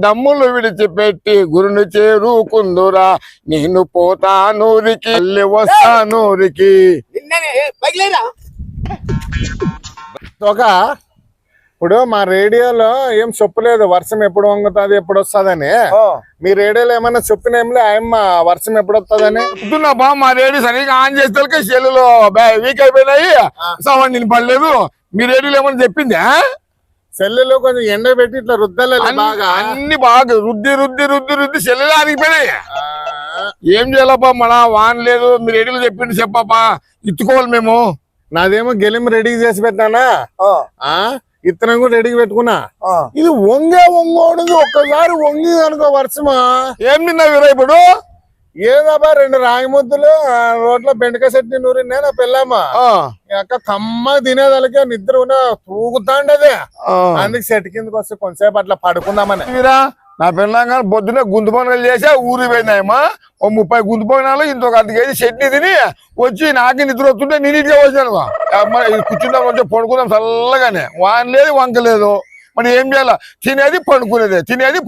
దమ్ములు విడిచిపెట్టి గురుని చేరుకుందురా నేను పోతానూరికి మళ్ళీ వస్తానూరికి. ఒక ఇప్పుడు మా రేడియోలో ఏం చెప్పలేదు వర్షం ఎప్పుడు వంగుతుంది ఎప్పుడు వస్తుందని. మీ రేడియోలో ఏమన్నా చెప్పినేంలే ఆయమ్మ వర్షం ఎప్పుడు వస్తుందని? చెప్తున్నా బా, మా రేడియో సరిగ్గా ఆన్ చేస్తే సెల్లులో వీక్ అయిపోయినాయి, సౌండ్ వినపడలేదు. మీ రేడియోలో ఏమన్నా చెప్పిందా? సెల్లులో కొంచెం ఎండ పెట్టి ఇట్లా రుద్దలేదు బాగా, అన్ని బాగా రుద్ది రుద్ది రుద్ది రుద్ది సెల్లులో ఆగిపోయినాయి. ఏం చేయాలబ్బా, మన వాన్ లేదు. మీ రేడియోలో చెప్పింది చెప్పబ్బా, ఇత్తుకోవాలి మేము. నాదేమో గెలిం రెడీ చేసి పెట్టానా, ఇత్తనం కూడా రెడీకి పెట్టుకున్నా. ఇది వంగోడు ఒక్కసారి వంగి అనుకో వర్షమా. ఏం తిన్నావు ఇప్పుడు? ఏదబ్బా 2 రాగి ముద్దలు రోడ్లో బెండకాయ చట్నీ నూరినే నా పెళ్ళామా. అక్క కమ్మ తినేదానికే నిద్ర తూగుతాండదే. అందుకు సెట్ కిందకి వస్తే కొంతసేపు అట్లా పడుకుందామని. నా పిల్లగా పొద్దునే గుంతు పనులు చేసా ఊరి పోయినాయమ్మా. 30 గుంతు పనులు ఇంకొక 1 కేజీ చట్నీ తిని వచ్చి నాకే నిద్ర వస్తుంటే నేను ఇంటికి వచ్చాను. కూర్చుందాం కొంచెం పడుకుందాం చల్లగానే. వాన్ లేదు వంక లేదు, మరి ఏం చేయాల? తినేది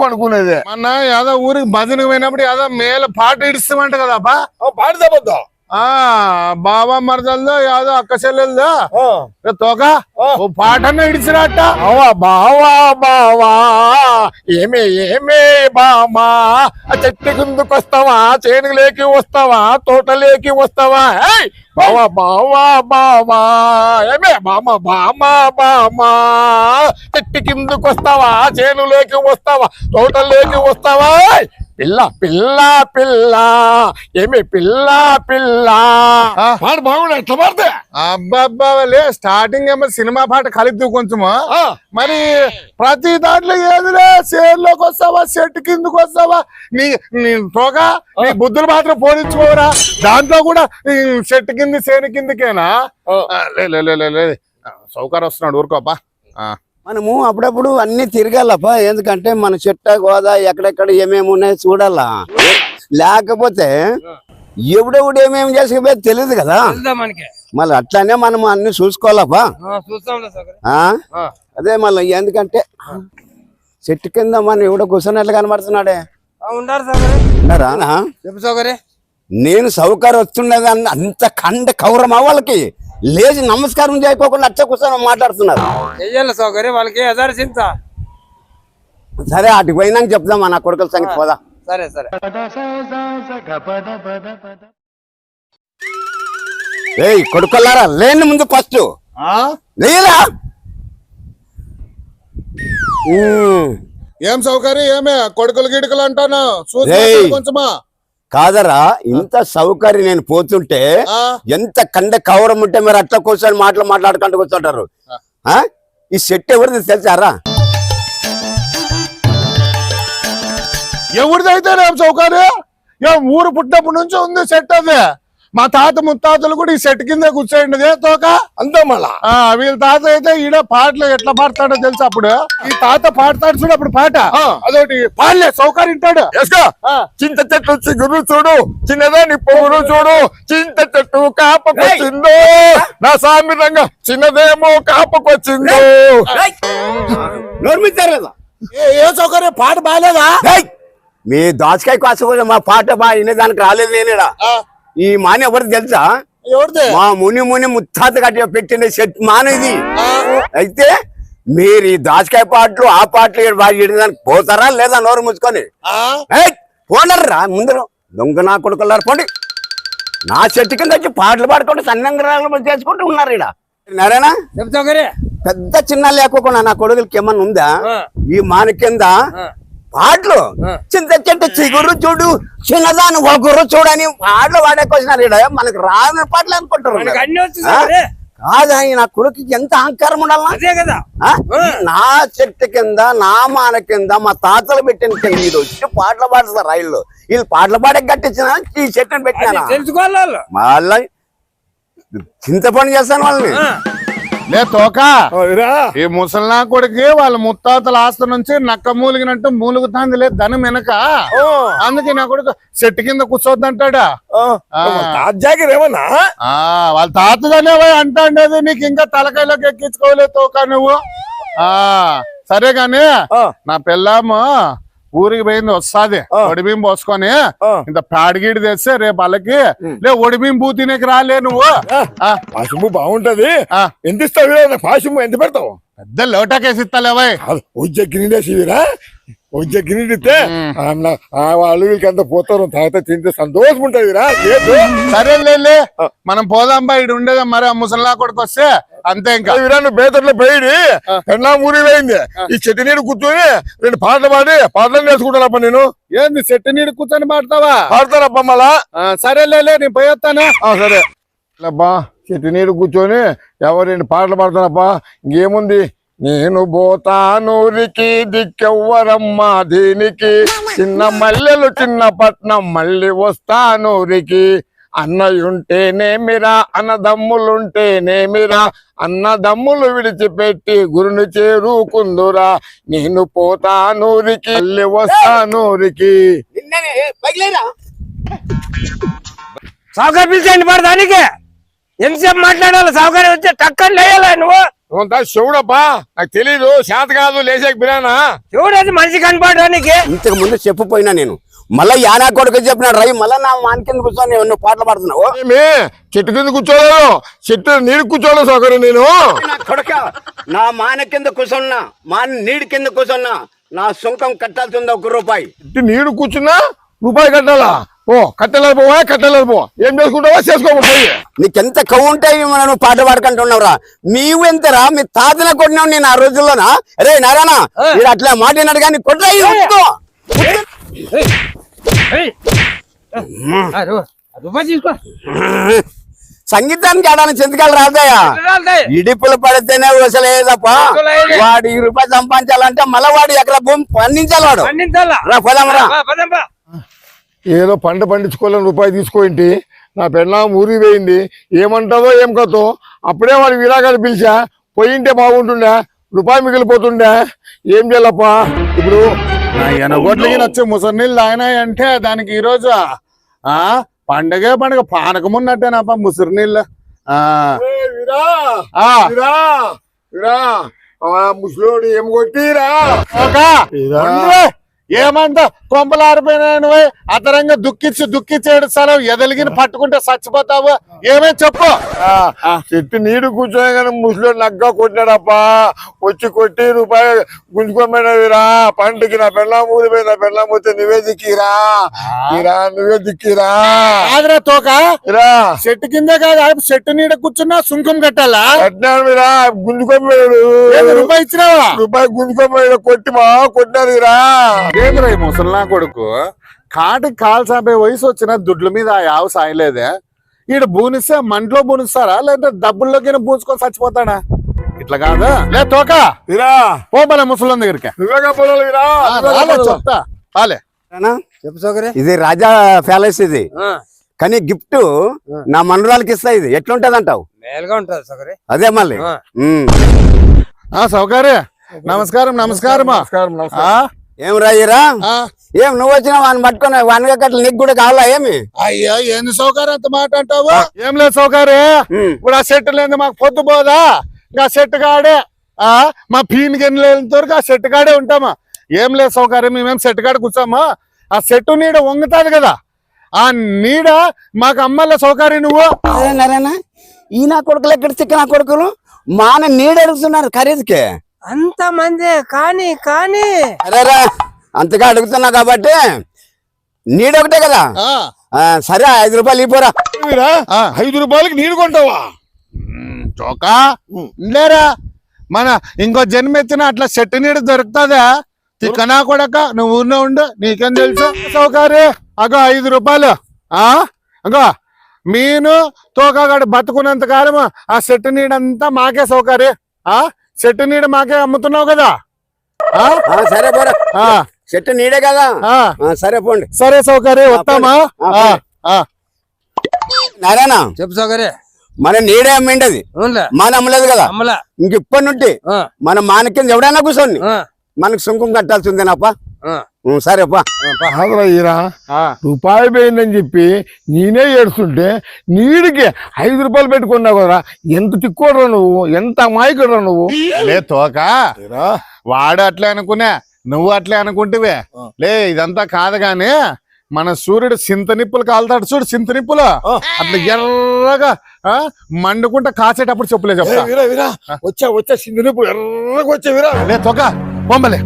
పండుకునేదే. మొన్న యాదో ఊరికి భజనకు పోయినప్పుడు యాదో మేల పాట ఇడిస్తామంట కదా అబ్బా. పాడుతా పోతా బాబా మరదల్దో యాదో అక్క చెల్లెల్దో తోక పాటన్నా ఇడిచిరాట. బావా బావా ఏమే బామా, చెట్టు కిందకొస్తావా, చేనులేకి వస్తావా, తోటలేకి వస్తావా? బావా బావా బావా ఏమే బామా చెట్టు కిందకొస్తావా, చేనులేకి వస్తావా, తోటలేకి వస్తావా? పిల్ల ఏమి పిల్ల పాట బాగుండే ఎట్లా పాడితే? అబ్బాలే స్టార్టింగ్ ఏమో సినిమా పాట కలిపి కొంచెము. మరి ప్రతి దాంట్లో ఏదిలే చేనులోకి వస్తావా, చెట్టు కిందకి వస్తావా, నీ తోక నీ బుద్ధులు మాత్రం పోనిచ్చుకోరా. దాంట్లో కూడా చెట్టు కింది చేను కిందకేనా? లేదు సౌకర్యం వస్తున్నాడు ఊరుకోపా. మనము అప్పుడప్పుడు అన్ని తిరగాలప్ప, ఎందుకంటే మన చెట్ట గోదా ఎక్కడెక్కడ ఏమేమి ఉన్నాయో చూడాలా. లేకపోతే ఎవడెవడు ఏమేమి చేసే తెలియదు కదా మళ్ళీ. అట్లానే మనం అన్ని చూసుకోవాలప్పా. అదే మళ్ళీ ఎందుకంటే చెట్టు కింద మనం ఎవడో కూర్చొని కనబడుతున్నాడే. నేను సౌకర్యం వస్తున్నది అంత కండ కౌరమా వాళ్ళకి లేచి నమస్కారం చేయకోకుండా అచ్చ కూర్చొని మాట్లాడుతున్నారు. సరే అటు పోయినాక చెప్దామా నా కొడుకుల సంగతి. పోదా సరే. ఏయ్ కొడుకులారా లేని ముందు ఫస్ట్ లేరా. ఏం సౌకర్యం ఏమే కొడుకులు గిడుకులు అంటాను కొంచెమా? కాదరా, ఇంత సౌకర్యం నేను పోతుంటే ఎంత కండ కవరం ఉంటే మీరు అట్లా కూర్చొని మాట్లాడుకుంటూ కూర్చుంటారు. ఈ సెట్ ఎవరిది తెలుసారా? ఎవరిదైతే రేపు సౌకర్యం ఏం ఊరు పుట్టినప్పటి నుంచి ఉంది సెట్. అది మా తాత ముత్తాతలు కూడా ఈ సెట్ కింద కూర్చోండి తోక అంతా మళ్ళా. వీళ్ళ తాత అయితే ఈడ పాటలు ఎట్లా పాడతాడో తెలుసు. అప్పుడు ఈ తాత పాడతాడు చూడు అప్పుడు పాట, అదొకటి పాడలే సౌకర్యం వింటాడు. చింత చెట్టు చిగురు చూడు, చిన్నదాని పొగురు చూడు, చింత చెట్టు కాపకొచ్చిందో నా సామిరంగా, చిన్నదేమో కాపకొచ్చిందో. ఏ సౌకర్యం పాట బాగాలేదా? మీ దోసకాయ కోసం మా పాట బాగా వినేదానికి రాలేదు నేనేడా. ఈ మాని ఎవరు తెలుసా? మా ముని ముత్తాత గట్టిగా పెట్టిన సెట్ మానేది. అయితే మీరు ఈ దాచకాయ పాటలు ఆ పాటలు బాగా పోతారా లేదా? నోరు ముచ్చుకొని పోనర్రా ముందు దొంగ నా కొడుకులారు పోండి. నా చెట్టు కింద వచ్చి పాటలు పాడుకుంటూ సన్నంగా చేసుకుంటూ ఉన్నారు ఇక్కడ. నరేనా పెద్ద చిన్న లేకోకుండా నా కొడుకులకి ఏమన్నా ఉందా? ఈ మాని కింద పాటలు చింత చెట్టు చిగురు చూడు, చిన్నదాని ఒకరు చూడని పాటలు పాడేకొచ్చినారు. మనకు రాని పాటలు అనుకుంటారు. కాదా నా కొడుకు ఎంత అహంకారం ఉండాలి? నా చెట్టు కింద నా మాన కింద మా తాతలు పెట్టిన కింద మీరు వచ్చి పాటలు పాడుతారు. రైళ్ళు వీళ్ళు పాటలు పాడే కట్టించిన ఈ చెట్టుని పెట్టినా మళ్ళీ చింతపండు చేస్తాను వాళ్ళని. లే తోక ఈ ముసలినా కొడుకు వాళ్ళ ముత్తాతల ఆస్తి నుంచి నక్క మూలిగినట్టు మూలుగుతాంది లేదు ధనం వెనక. అందుకే నా కొడుకు చెట్టు కింద కూర్చోద్దంటాడా? ఏమన్నా వాళ్ళ తాతదనే అంటాండేది. నీకు ఇంకా తలకాయలోకి ఎక్కించుకోలేదు తోక నువ్వు. సరే గాని ఆ. నా పిల్లము ఊరికి పోయింది వస్తాది ఒడిబిం పోసుకొని ఇంత ప్యాడగీడి తెస్తే రేపు వాళ్ళకి లే ఒడిబిం బూ తినేకి రాలే నువ్వు పాశము బాగుంటది. ఆ. ఎంత ఇస్తావు పాశము? ఎంత పెడతావు? పెద్ద లోటాకేసి ఇస్తాలేవా ఉజ్జ గిన్నెసివిరా, ఉజ్జ గిన్నెడితే వాళ్ళు వీళ్ళకి అంత పోతారు, తాత తింటే సంతోషం ఉంటదిరా. లేదు సరేలే మనం పోదాం బా ఇడు ఉండేదా మరి ఆ ముసలినా కొడుకు వస్తే అంతే ఇంకా వీరా నువ్వు బేతట్లో పోయి పెన్నా ఊరి పోయింది. ఈ చెట్టు నీడు కూర్చొని 2 పాటలు పాడి పాటలు నేర్చుకుంటానప్ప. నేను ఏంది చెట్టు నీడు కూర్చొని పాడతావా? పాడతానప్ప మళ్ళా. సరేలే నేను పోయేస్తాను. సరే అబ్బా, చెట్టు నీడు కూర్చొని ఎవరు 2 పాటలు పాడతానప్పా. ఇంకేముంది, నేను పోతానూరికి దిక్కెవ్వరమ్మా దీనికి, చిన్న మల్లెలు చిన్న పట్నం మళ్ళీ వస్తానూరికి, అన్నయుంటేనేమిరా అన్నదమ్ములుంటేనేమిరా, అన్నదమ్ములు విడిచిపెట్టి గురుని చేరుకుందురా, నేను పోతానూరికి మళ్ళీ వస్తానూరికి. సౌకర్యం పిలిచండి మరి దానికి ఎంతసేపు మాట్లాడాలి? సౌకర్యం వచ్చే టక్కని లేయాలి నువ్వు. శివుడప్పా, నాకు తెలీదు, శాత కాదు లేచాక బిరానా. చూడదు మనిషి కనపడడానికి. ఇంతకు ముందు చెప్పిపోయినా నేను, మళ్ళా యానా కొడుకు చెప్పినాడు రై, మళ్ళా నా మాన కింద కూర్చొని నువ్వు పాటలు పాడుతున్నావు. ఏమి చెట్టు కింద కూర్చోలేదు, చెట్టు నీడు కూర్చోలేదు సౌకర్యం. నేను నా కొడుక నా మాన కింద కూర్చున్నా, మాన నీడి కింద కూర్చున్నా, నా సుంకం కట్టాల్సింది 1 రూపాయి. చెట్టు నీడు కూర్చున్నా రూపాయి కట్టాలా? ఓ కట్టలేదు పోవా, కట్టలేదు పో. ఏం చేసుకుంటావా చేసుకోకపోయి. నీకెంత కవ్వు ఉంటాయి నువ్వు పాట పాడుకుంటున్నావురా? నీవు ఎంతరా? మీ తాతన కొట్టినావు నేను ఆ రోజుల్లోనా? రే నారాయణ, మీరు అట్లా మాట్లాడినాడు కానీ కొట్రా. రూపాయి తీసుకో. సంగీతానికి ఆడాలని చింతకాలు రాదయ్యా, ఇడిపులు పడితేనే వసలేదప్ప. వాడు 2 రూపాయలు సంపాదించాలంటే మళ్ళా వాడు ఎకరా భూమి పండించాలి. వాడు రా పోదామరా. ఏదో పంట పండించుకోవాలని రూపాయి తీసుకోండి. నా పెళ్ళాం ఊరికి పోయింది, ఏమంటుందో ఏం కథో. అప్పుడే వాడు విరాగాన్ని పిలిచా, పోయింటే బాగుంటుండే, రూపాయి మిగిలిపోతుండే. ఏం చేయాలప్పా ఇప్పుడు? ఎనగొట్లకి వచ్చే ముసలి నీళ్ళు తాగినాయంటే దానికి ఈ రోజు పండగే పండుగ పానకమున్నట్టేనప్ప ముసిరి నీళ్ళు. ముసలోడు ఏం కొట్టిరా? ఏమంతా కొంపలు ఆరిపోయినాయని అతరంగా దుఃఖించి ఏడుస్తావు, ఎదలిగిన పట్టుకుంటే చచ్చిపోతావు. ఏమే చెప్పు. చెట్టు నీడు కూర్చొని కానీ ముసలోడు నగ్గా కొట్టినాడప్పా. వచ్చి కొట్టి రూపాయి గుంజుకోమైనవిరా. పంటకి నా పెళ్ళాం ఊరిపోయి, నా పెళ్ళాం పోతే నువ్వే దిక్కిరా, నువ్వే దిక్కిరా. ఆదరా తోక చెట్టు కిందే కాదు, చెట్టు నీడ కూర్చున్నా సుంకం కట్టాలా? కట్టినాడు మీరా, గుంజుకోపోయాడు. రూపాయి ఇచ్చినావా? రూపాయి గుంజుకోపోయాడు, కొట్టి కొట్టినారు రా. ఏంద్రా ఈ ముసలినా కొడుకు కాటికి కాలు సాపే వయసు వచ్చిన దుడ్ల మీద ఆ యావ సాయలేదే. ఈడ బూనిస్తే మంటలో బూనిస్తారా లేదంటే డబ్బుల్లోకి బూచుకొని చచ్చిపోతాడా? ఇట్లా కాదా? లే తోక ఓ మన ముసలి దగ్గరికి చెప్తా. చెప్పు సౌకర్యం. ఇది రాజా ప్యాలెస్ ఇది, కానీ గిఫ్ట్ నా మనరాలకి ఇస్తా. ఇది ఎట్లుంటది అంటావు? మేలుగా ఉంటది సౌకర్యం. అదే మళ్ళీ సౌకర్య నమస్కారం. నమస్కారం. ఏం రాయిరా? ఏం నువ్వు వచ్చినా వాడిని పట్టుకుని వానిగా కట్ల నీకు కూడా కావాలా ఏమి? అయ్యా ఏంది సౌకర్యం అంత మాట అంటావు? ఏం లేదు సౌకర్య, ఇప్పుడు ఆ చెట్టు లేదు మాకు పొద్దు పోదా. ఇంకా చెట్టు కాడే మా పీన్ గిన్నెలంత వరకు ఆ చెట్టు కాడే ఉంటామా. ఏం లేదు సౌకర్యం, మేమేం చెట్టు కాడ కూర్చోమా. ఆ చెట్టు నీడ వంగుతాది కదా, ఆ నీడ మాకు అమ్మల సౌకర్యం. నువ్వు నారాయణ, ఈ నా కొడుకులు ఎక్కడ చిక్క నా కొడుకులు మాన నీడ అడుగుతున్నారు ఖరీదుకే. అంత మంది కానీ అరేరా అంతగా అడుగుతున్నా కాబట్టి నీడొకటే కదా. సరే 5 రూపాయలు ఇపోరా. 5 రూపాయలకి నీరు కొంటావా? చోకా లేరా, మన ఇంకో జన్మ ఎత్తిన అట్లా చెట్టు నీడ దొరుకుతుందా? తిక్కనా కొడక, నువ్వు ఊరినే ఉండు, నీకేం తెలుసు సౌకర్య. అగో 5 రూపాయలు. అగో మీను తోకగాడు బతుకున్నంత కాలం ఆ చెట్టు నీడంతా మాకే సౌకర్యం. చెట్టు నీడ మాకే అమ్ముతున్నావు కదా. సరే పోరా, చెట్టు నీడే కదా. సరే పోండి. సరే సౌకర్యం, వస్తామా? నారాయణ చెప్పు సౌకర్యం. మన నీడే అమ్మిండది, మన అమ్మలేదు కదా. ఇంక ఇప్పటి నుండి మన మాన కింద ఎవడైనా కూర్చోండి మనకు సుంకం కట్టాల్సిందేనప్ప. సరే పా కాదురా ఈరా ఆ, రూపాయి పోయిందని చెప్పి నేనే ఏడుస్తుంటే నీడికి 5 రూపాయలు పెట్టుకున్నావు కదా, ఎంత తిక్కోడరా నువ్వు, ఎంత అమాయకుడురా నువ్వు. లే తోక ఈరా, వాడు అట్లే అనుకునే నువ్వు అట్లే అనుకుంటివే. లే ఇదంతా కాదు గాని మన సూర్యుడు సింత నిప్పులు కాలుతాడు చూడు, సింత నిప్పులు అట్లా ఎర్రగా మండుకుంటా కాసేటప్పుడు చెప్పులే ఏ చెప్తా. వీరా వీరా వచ్చా సింధునిప్పుడు ఎర్రగా వచ్చా వీరా. లే తోక పొమ్మలే.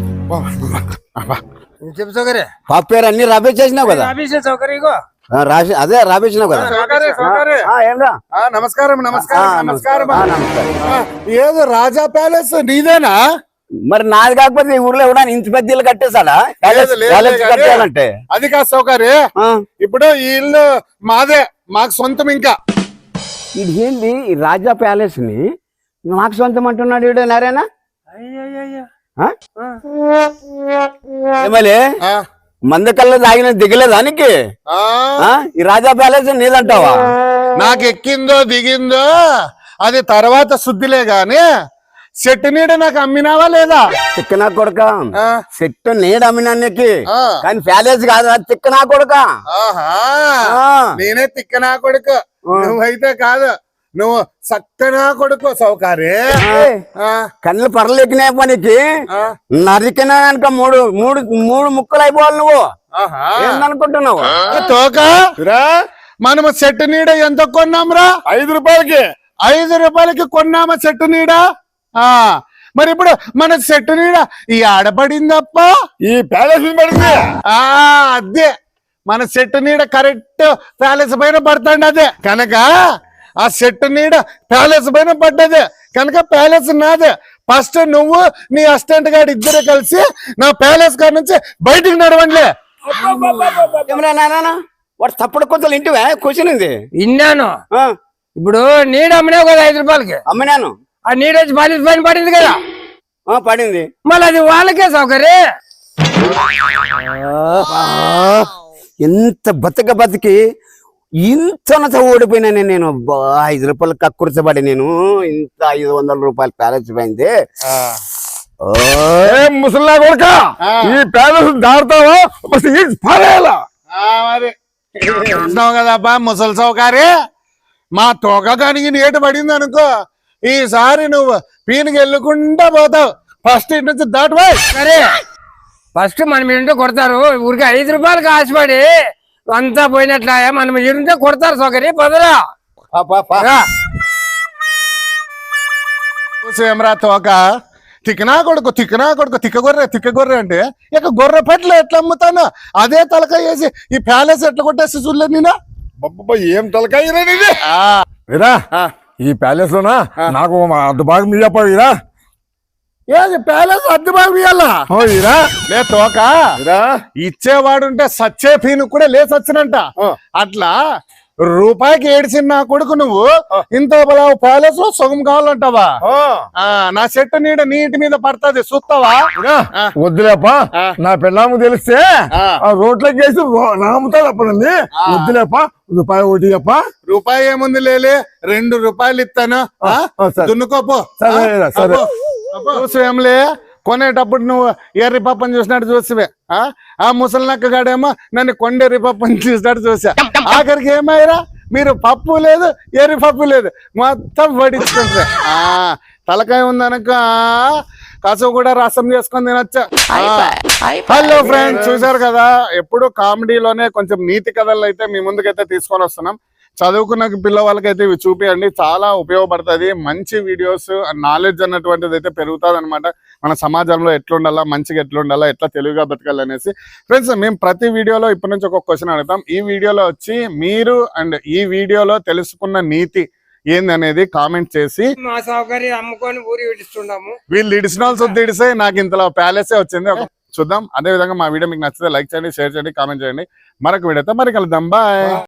చెప్పు సౌకర్య పాప పేరు అన్ని రాబేసేసినావు కదా. సౌకర్య ఇగో. రాసి అదే రాబేసినావు కదా. ఏంరా నమస్కారం నమస్కారం నమస్కారం. నమస్కారం. ఏదో రాజా ప్యాలెస్ నీదేనా? మరి నాది కాకపోతే ఈ ఊర్లో ఎవడా ఇంత పెద్ద ఇల్లు కట్టేసాడా లేదు, లేదు, ప్యాలెస్ లేదు. కట్టాలంటే? అది కాదు సౌకర్య, ఇప్పుడు ఈ ఇల్లు మాదే, మాకు సొంతం. ఇంకా ఇది ఏంది ఈ రాజా ప్యాలెస్ ని నాకు సొంతం అంటున్నాడు ఈడు నారాయణ. ఏమలే ఆ, మందకల్లా తాగిన దిగలే దానికి ఆ, ఈ రాజా ప్యాలెస్ నీదంటావా? నాకు ఎక్కిందో దిగిందో అది తర్వాత శుద్ధిలే గాని చెట్టు నీడ నాకు అమ్మినావా లేదా? తిక్కనా కొడక ఆ, చెట్టు నీడ అమ్మినానికి, ఆ. కానీ ప్యాలెస్ కాదు అది తిక్కనా కొడక. ఆహా, ఆ. నేనే తిక్కనా కొడుకు, నువ్వైతే కాదు, నువ్వు చక్కనా కొడుకు సౌకర్య. ఆ, కళ్ళు పర్లేకినాయి పనికి ఆ, నరికినా కనుక మూడు మూడు మూడు ముక్కలు అయిపోవాలి నువ్వు. ఆహా. ఏందనుకుంటున్నావు? తోక వీరా, మనము చెట్టు నీడ ఎంత కొన్నాంరా? 5 రూపాయలకి 5 రూపాయలకి కొన్నామా చెట్టు నీడ? ఆ, మరి ఇప్పుడు మన చెట్టు నీడ ఈ ఆడపడిందప్ప. ఈ ప్యాలెస్ పడింది. ఆ, అదే మన చెట్టు నీడ కరెక్ట్ ప్యాలెస్ పైన పడుతుంది. అదే కనుక ఆ చెట్టు నీడ ప్యాలెస్ పైన పడ్డదే కనుక ప్యాలెస్ నాదే. ఫస్ట్ నువ్వు నీ అసిస్టెంట్ గారు ఇద్దరు కలిసి నా ప్యాలెస్ కాడ నుంచి బయటికి నడవండిలే. ఏమరా నాన్న వాడు తప్పుడు కొంచెం ఇంటివే క్వశ్చన్ ఇది. ఇన్నాను. ఇప్పుడు నీడ అమ్మినావు కదా 5 రూపాయలకి, అమ్మినాను. ఆ నీడ వచ్చి బాధ్యత పైన పడింది కదా, పడింది. మళ్ళీ అది వాళ్ళకే సౌకర్యం. ఎంత బతికి ఇంత ఓడిపోయినా నేను. 5 రూపాయలు కక్కుర్చబడి నేను ఇంత 500 రూపాయలు ప్యాలెస్ పోయింది. ఏ ముసల్లా కొడుక, ఈ ప్యాలెస్ దాడతావా పారేయాలా? మరి చూసినావు కదబ్బా ముసలి సౌకర్య, మా తోక కనిగి నీట పడింది అనుకో, ఈసారి నువ్వు పీనికి వెళ్ళకుండా పోతావు. ఫస్ట్ ఇంటి నుంచి దాటిపోయి. సరే ఫస్ట్ మనం ఇంటో కొడతారు, ఊరికి 5 రూపాయలకి ఆశపడి అంతా పోయినట్లా మనం ఇంటే కొడతారు సౌకర్యం. పదరా రా. చూసేమరా తోక, తిక్కనా కొడుకు తిక్క గొర్రె అంటే ఇక గొర్రె పెట్లు ఎట్లా అమ్ముతాను? అదే తలకాయ వేసి ఈ ప్యాలెస్ ఎట్లా కొట్టేసి చూడలేదు నేను. బాబా ఏం తలకాయ ఇది. ఆ, వీరా, ఈ ప్యాలెస్ లోనా నాకు అడ్డు భాగం ఇయ్యప్ప వీరా. ఏది ప్యాలెస్ అద్దె బాబు ఇయ్యాలా? ఓ వీరా, లే తోక, వీరా, ఇచ్చేవాడుంటే సచ్చే పీను కూడా లేసొచ్చినంట. అట్లా రూపాయికి ఏడిచిన నా కొడుకు నువ్వు ఇంత ప్యాలెస్ లో సగం కావాలంటావా? నా చెట్టు నీడ నీటి మీద పడుతుంది చూస్తావా? వద్దులేపా, నా పిల్లము తెలిస్తే ఆ రోడ్లకి వేసి నాముతాడు అప్పుడండి. వద్దులేపా, రూపాయి ఒకటి చెప్ప. రూపాయి ఏముంది లేలే, 2 రూపాయలు ఇస్తాను, సరే. దున్నుకోపో. సరే, సరే. చూసేంలే, కొనేటప్పుడు నువ్వు ఎర్రి పప్పని చూసినట్టు చూసివే, ఆ ముసలి నక్క గాడేమో నన్ను కొండెర్రి పప్పని చూసినట్టు చూసా. ఆఖరికి ఏమయ్యారా, మీరు పప్పు లేదు ఎర్రి పప్పు లేదు మొత్తం వడించుకుంటే తలకాయ ఉందనక కాసు కూడా రసం చేసుకొని తినొచ్చా. హలో ఫ్రెండ్స్, చూసారు కదా, ఎప్పుడు కామెడీలోనే కొంచెం నీతి కథలు అయితే మీ ముందుకైతే తీసుకొని వస్తున్నాం. చదువుకున్న పిల్లవాళ్ళకైతే ఇవి చూపియండి, చాలా ఉపయోగపడుతుంది. మంచి వీడియోస్, నాలెడ్జ్ అన్నటువంటిది అయితే పెరుగుతుంది అనమాట. మన సమాజంలో ఎట్లుండాలా, మంచిగా ఎట్లుండాలా, ఎట్లా తెలుగుగా బతకాలనేసి. ఫ్రెండ్స్, మేము ప్రతి వీడియోలో ఇప్పటి నుంచి ఒక క్వశ్చన్ అడుగుతాం. ఈ వీడియోలో వచ్చి మీరు అండ్ ఈ వీడియోలో తెలుసుకున్న నీతి ఏందనేది కామెంట్ చేసి, మా సౌకర్యం అమ్ముకొని ఊరి విడిస్తున్నాము. వీళ్ళు ఇడిసినల్ శుద్ధి ఇడిసే నాకు ఇంతలో ప్యాలెసే వచ్చింది. చూద్దాం. అదే విధంగా మా వీడియో మీకు నచ్చితే లైక్ చేయండి, షేర్ చేయండి, కామెంట్ చేయండి. మరొక వీడియోతో మరి కలుద్దాం. బాయ్.